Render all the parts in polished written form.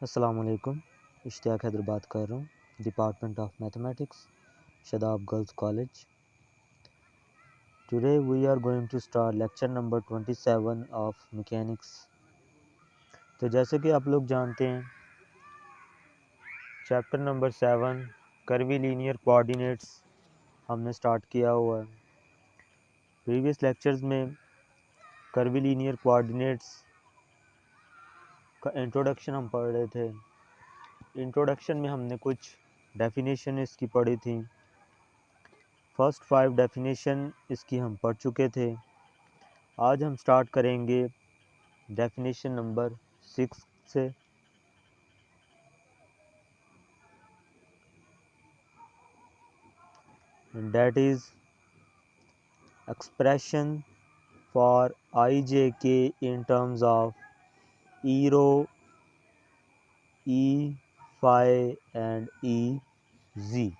अस्सलाम वालेकुम। इश्तियाक हैदर बात कर रहा हूँ, department of mathematics, Shadab girls college. Today we are going to start lecture number 27 of mechanics. तो जैसे कि आप लोग जानते हैं, chapter number 7 curvilinear coordinates हमने स्टार्ट किया हुआ है। प्रीवियस लेक्चर्स में कर्वी लीनियर कोऑर्डिनेट्स का इंट्रोडक्शन हम पढ़ रहे थे। इंट्रोडक्शन में हमने कुछ डेफिनेशन इसकी पढ़ी थी। फर्स्ट 5 डेफिनेशन इसकी हम पढ़ चुके थे। आज हम स्टार्ट करेंगे डेफिनेशन नंबर 6 से। That is expression for I J K in terms of E rho, E phi and E Z.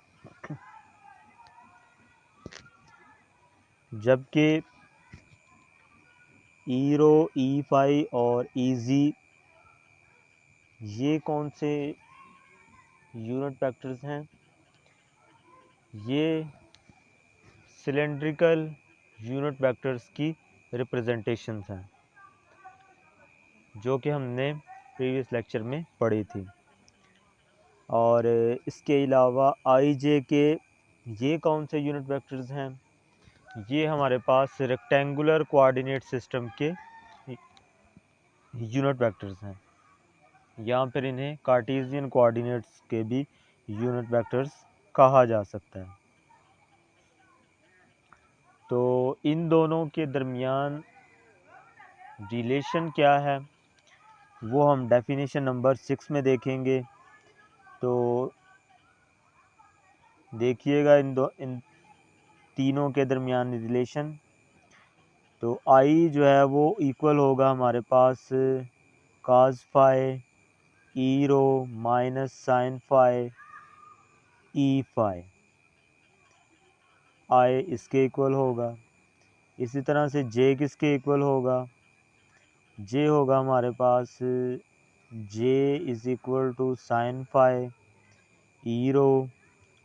जबकि ई रो, ई फाई और ई जी ये कौन से यूनिट वेक्टर्स हैं? ये सिलेंड्रिकल यूनिट वेक्टर्स की रिप्रेजेंटेशंस हैं, जो कि हमने प्रीवियस लेक्चर में पढ़ी थी। और इसके अलावा आई जे के ये कौन से यूनिट वेक्टर्स हैं? ये हमारे पास रेक्टेंगुलर कोऑर्डिनेट सिस्टम के यूनिट वेक्टर्स हैं। यहाँ पर इन्हें कार्टेशियन कोऑर्डिनेट्स के भी यूनिट वेक्टर्स कहा जा सकता है। तो इन दोनों के दरमियान रिलेशन क्या है वो हम डेफिनेशन नंबर 6 में देखेंगे। तो देखिएगा इन तीनों के दरमियान रिलेशन। तो आई जो है वो इक्वल होगा हमारे पास cos phi E rho minus sine phi E phi, I इसके इक्वल होगा। इसी तरह से जे किसके इक्वल होगा? जे होगा हमारे पास J is equal to sine phi E rho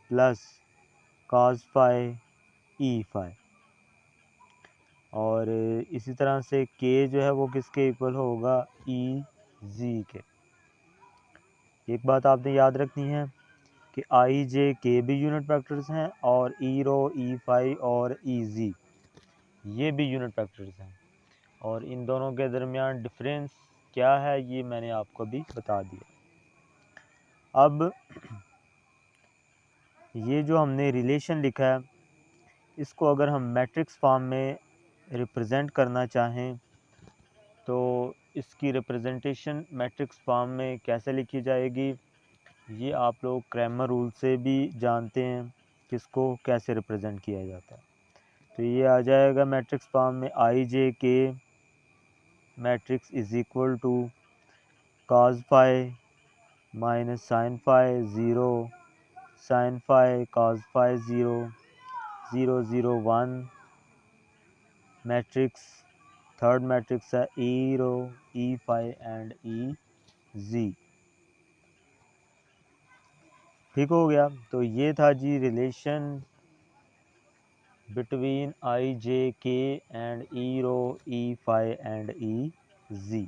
plus cos phi E phi. और इसी तरह से के जो है वो किसके इक्वल होगा? ई जी के। एक बात आपने याद रखनी है कि आई जे के भी यूनिट वेक्टर्स हैं और ई रो, ई फाई और ई जी ये भी यूनिट वेक्टर्स हैं। और इन दोनों के दरमियान डिफरेंस क्या है ये मैंने आपको भी बता दिया। अब ये जो हमने रिलेशन लिखा है इसको अगर हम मैट्रिक्स फॉर्म में रिप्रेजेंट करना चाहें तो इसकी रिप्रेजेंटेशन मैट्रिक्स फॉर्म में कैसे लिखी जाएगी ये आप लोग क्रैमर रूल से भी जानते हैं किसको कैसे रिप्रेजेंट किया जाता है। तो ये आ जाएगा मैट्रिक्स फॉर्म में I J K matrix is equal to cos phi minus sine phi zero, sine phi cos phi zero, 0 0 1। Matrix third matrix है E rho, E phi and E जी। ठीक हो गया। तो ये था जी relation between I J K and E rho, E phi and E Z.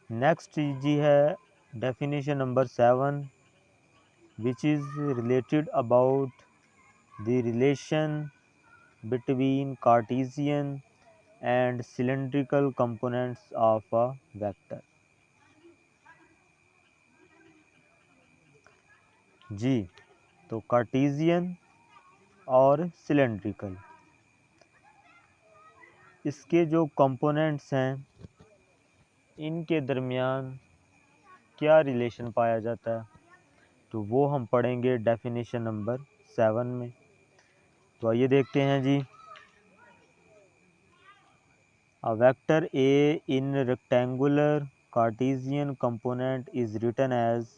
Next जी है definition number 7 which is related about the relation between Cartesian and cylindrical components of a vector. जी, तो कार्टेशियन और cylindrical इसके जो components हैं इनके दरमियान क्या रिलेशन पाया जाता है तो वो हम पढ़ेंगे डेफिनेशन नंबर 7 में। तो आइए देखते हैं जी। A vector A in rectangular Cartesian component is written as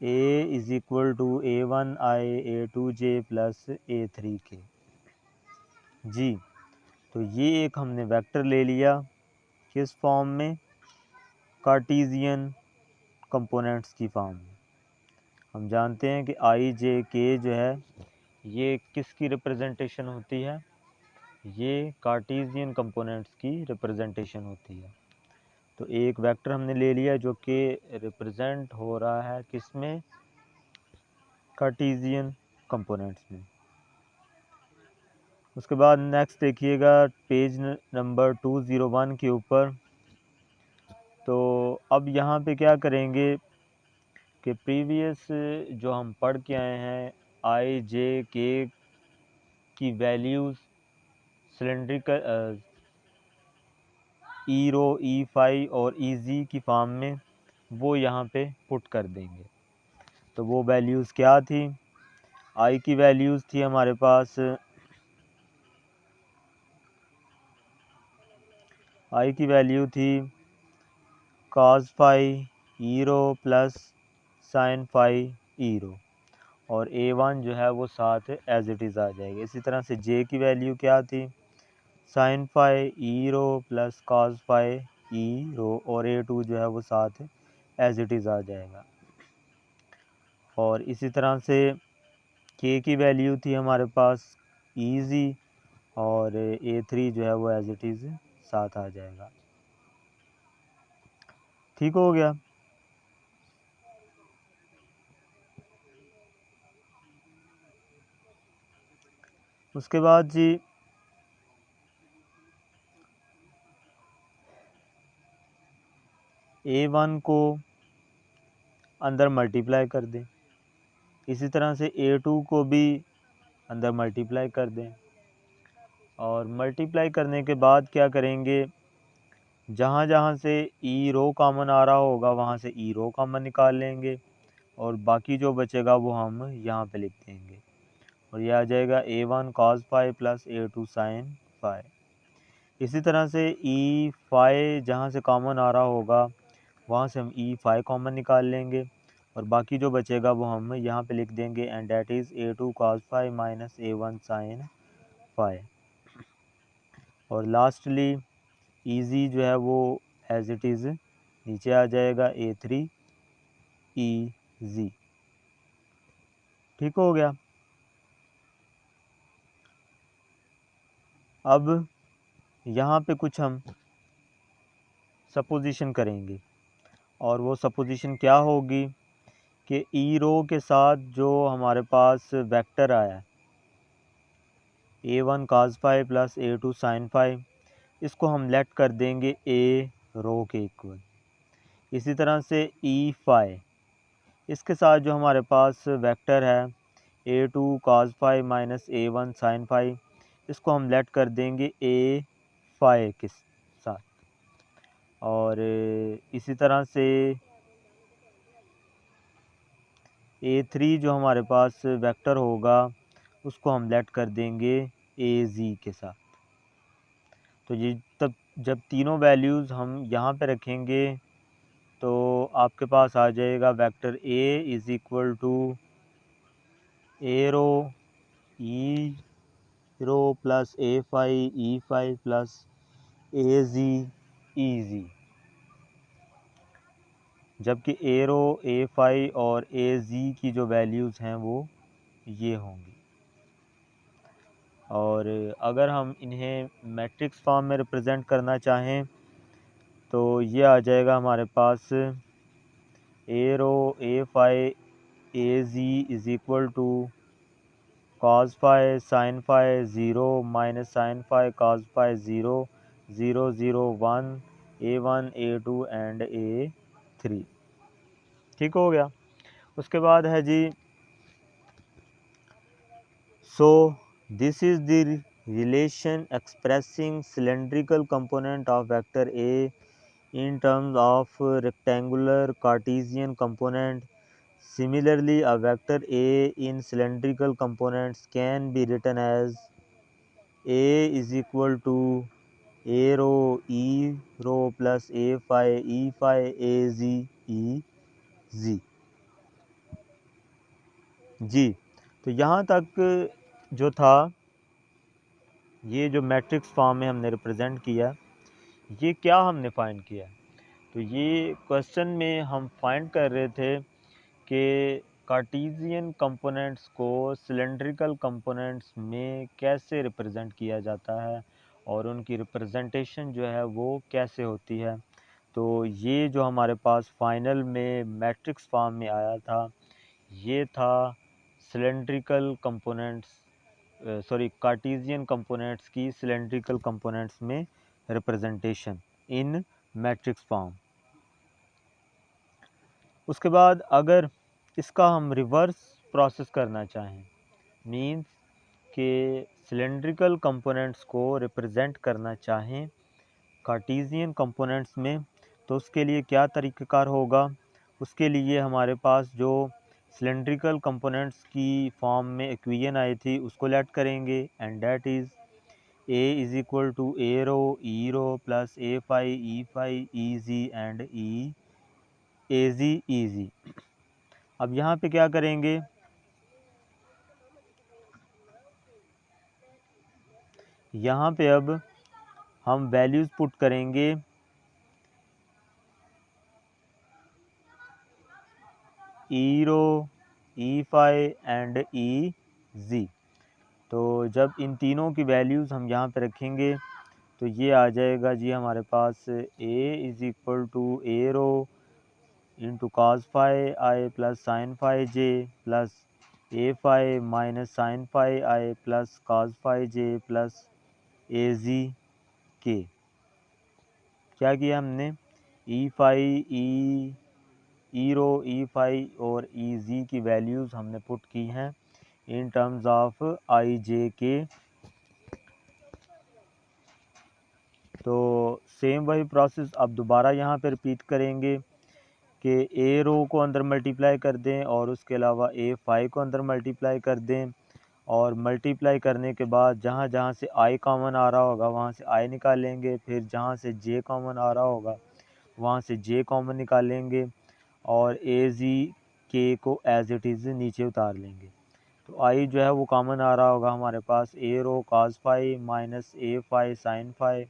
A is equal to A1i A2j plus A3k। जी, तो ये एक हमने वेक्टर ले लिया किस फॉर्म में? कार्टीजियन कंपोनेंट्स की फॉर्म में। हम जानते हैं कि आई जे के जो है ये किसकी रिप्रेजेंटेशन होती है, ये कार्टीजियन कंपोनेंट्स की रिप्रेजेंटेशन होती है। तो एक वेक्टर हमने ले लिया जो कि रिप्रेजेंट हो रहा है किसमें, कार्टीजियन कंपोनेंट्स में। उसके बाद नेक्स्ट देखिएगा पेज नंबर 201 के ऊपर। तो अब यहाँ पे क्या करेंगे कि प्रीवियस जो हम पढ़ के आए हैं आई जे के की वैल्यूज़ सिलेंड्रिकल ई रो ई फाई और ई जी की फॉर्म में वो यहाँ पे पुट कर देंगे। तो वो वैल्यूज़ क्या थी, आई की वैल्यूज़ थी हमारे पास, आई की वैल्यू थी cos phi E rho plus sine phi E रो, और A1 जो है वो साथ एज इट इज़ आ जाएगी। इसी तरह से J की वैल्यू क्या थी, sign phi E rho plus cos phi E रो, और A2 जो है वो साथ एज इट इज़ आ जाएगा। और इसी तरह से K की वैल्यू थी हमारे पास ईजी, और A3 जो है वो एज इट इज़ साथ आ जाएगा। ठीक हो गया। उसके बाद जी A1 को अंदर मल्टीप्लाई कर दें, इसी तरह से A2 को भी अंदर मल्टीप्लाई कर दें, और मल्टीप्लाई करने के बाद क्या करेंगे, जहाँ जहाँ से ई रो कॉमन आ रहा होगा वहाँ से ई रो कॉमन निकाल लेंगे, और बाकी जो बचेगा वो हम यहाँ पे लिख देंगे, और ये आ जाएगा A1 cos phi plus A2 sin phi. इसी तरह से ई फाई जहाँ से कॉमन आ रहा होगा वहाँ से हम ई फाई कॉमन निकाल लेंगे, और बाकी जो बचेगा वो हम यहाँ पे लिख देंगे, and that is A2 cos phi minus A1 sin phi. और लास्टली ईजी जो है वो एज इट इज़ नीचे आ जाएगा A3 EZ। ठीक हो गया। अब यहाँ पे कुछ हम सपोजिशन करेंगे, और वो सपोजिशन क्या होगी कि ई रो के साथ जो हमारे पास वेक्टर आया है A1 cos phi plus A2 sin phi, इसको हम लेट कर देंगे ए रो के इक्वल। इसी तरह से ई फाई, इसके साथ जो हमारे पास वेक्टर है A2 cos phi minus A1 sin phi, इसको हम लेट कर देंगे ए फाई के साथ। और इसी तरह से A3 जो हमारे पास वेक्टर होगा उसको हम लेट कर देंगे AZ के साथ। तो ये तब जब तीनों वैल्यूज़ हम यहाँ पे रखेंगे तो आपके पास आ जाएगा vector A is equal to A rho E rho plus A phi E phi plus A Z E Z, जबकि ए रो ए फाई और ए जी की जो वैल्यूज़ हैं वो ये होंगी। और अगर हम इन्हें मैट्रिक्स फॉर्म में रिप्रेजेंट करना चाहें तो ये आ जाएगा हमारे पास A rho A phi A Z is equal to cos phi sin phi 0 minus sin phi cos phi 0 0 0 1 A1 A2 and A3। ठीक हो गया। उसके बाद है जी so this is the relation expressing cylindrical component of vector A in terms of rectangular Cartesian component. Similarly, a vector A in cylindrical components can be written as A is equal to A rho E rho plus A phi E phi A Z E Z। जी, तो यहाँ तक जो था ये जो matrix form में हमने रिप्रेजेंट किया, ये क्या हमने फाइंड किया, तो ये क्वेश्चन में हम फाइंड कर रहे थे कि कार्टेशियन कंपोनेंट्स को सिलेंड्रिकल कंपोनेंट्स में कैसे रिप्रेजेंट किया जाता है और उनकी रिप्रेजेंटेशन जो है वो कैसे होती है। तो ये जो हमारे पास फाइनल में मैट्रिक्स फॉर्म में आया था, ये था सिलेंड्रिकल कंपोनेंट्स कार्टेशियन कंपोनेंट्स की सिलेंड्रिकल कंपोनेंट्स में रिप्रेजेंटेशन इन मैट्रिक्स फॉर्म। उसके बाद अगर इसका हम रिवर्स प्रोसेस करना चाहें, मींस कि सिलेंड्रिकल कंपोनेंट्स को रिप्रेजेंट करना चाहें कार्टेशियन कंपोनेंट्स में, तो उसके लिए क्या तरीक़ाकार होगा। उसके लिए हमारे पास जो सिलेंड्रिकल कंपोनेंट्स की फॉर्म में इक्वेशन आई थी उसको लेट करेंगे, and that is A is equal to A rho E rho plus A phi E Z and E A Z. अब यहाँ पे क्या करेंगे, यहाँ पे अब हम वैल्यूज़ पुट करेंगे ई rho E phi and E जी। तो जब इन तीनों की वैल्यूज़ हम यहाँ पे रखेंगे तो ये आ जाएगा जी हमारे पास A is equal to A rho into cos phi I plus sine phi J plus A phi minus sine phi I plus cos phi J plus A Z K. क्या किया हमने, ई phi E rho E phi और ई जी की values हमने put की हैं इन terms of I J के। तो सेम वही प्रोसेस अब दोबारा यहाँ पे रिपीट करेंगे कि ए रो को अंदर मल्टीप्लाई कर दें और उसके अलावा ए फाई को अंदर मल्टीप्लाई कर दें, और मल्टीप्लाई करने के बाद जहाँ जहाँ से आई कॉमन आ रहा होगा वहाँ से आई निकालेंगे, फिर जहाँ से जे कॉमन आ रहा होगा वहाँ से जे कॉमन निकालेंगे और ए जी के को एज इट इज़ नीचे उतार लेंगे। तो आई जो है वो कॉमन आ रहा होगा हमारे पास A row cause phi minus A phi sine phi,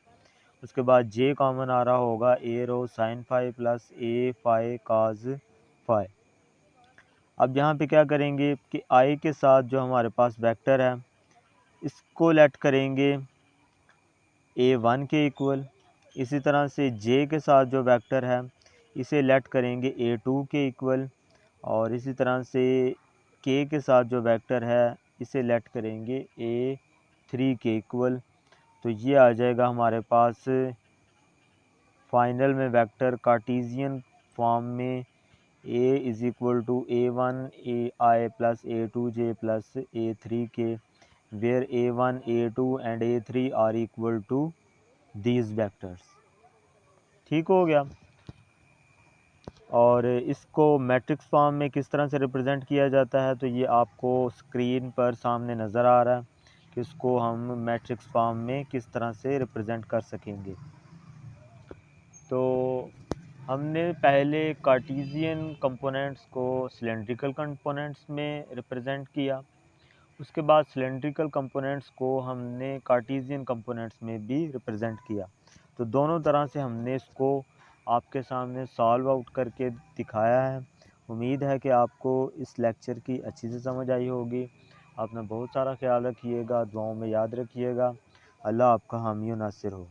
उसके बाद जे कॉमन आ रहा होगा ए rho sine phi plus A phi cos phi. अब यहाँ पे क्या करेंगे कि आई के साथ जो हमारे पास वेक्टर है इसको लेट करेंगे A1 के इक्वल, इसी तरह से J के साथ जो वेक्टर है इसे लेट करेंगे A2 के इक्वल, और इसी तरह से K के साथ जो वेक्टर है इसे लेट करेंगे A3 के इक्वल। तो ये आ जाएगा हमारे पास फाइनल में वेक्टर कार्टेशियन फॉर्म में A is equal to A1 AI plus A2 J plus A3 K, where A1, A2 and A3 are equal to these vectors। ठीक हो गया। और इसको मैट्रिक्स फॉर्म में किस तरह से रिप्रेजेंट किया जाता है, तो ये आपको स्क्रीन पर सामने नज़र आ रहा है कि इसको हम मैट्रिक्स फॉर्म में किस तरह से रिप्रेजेंट कर सकेंगे। तो हमने पहले कार्टेशियन कंपोनेंट्स को सिलेंड्रिकल कंपोनेंट्स में रिप्रेजेंट किया, उसके बाद सिलेंड्रिकल कंपोनेंट्स को हमने कार्टेशियन कंपोनेंट्स में भी रिप्रेजेंट किया। तो दोनों तरह से हमने इसको आपके सामने सॉल्व आउट करके दिखाया है। उम्मीद है कि आपको इस लेक्चर की अच्छी से समझ आई होगी। अपना बहुत सारा ख्याल रखिएगा, दुआओं में याद रखिएगा। अल्लाह आपका हामी व नासिर हो।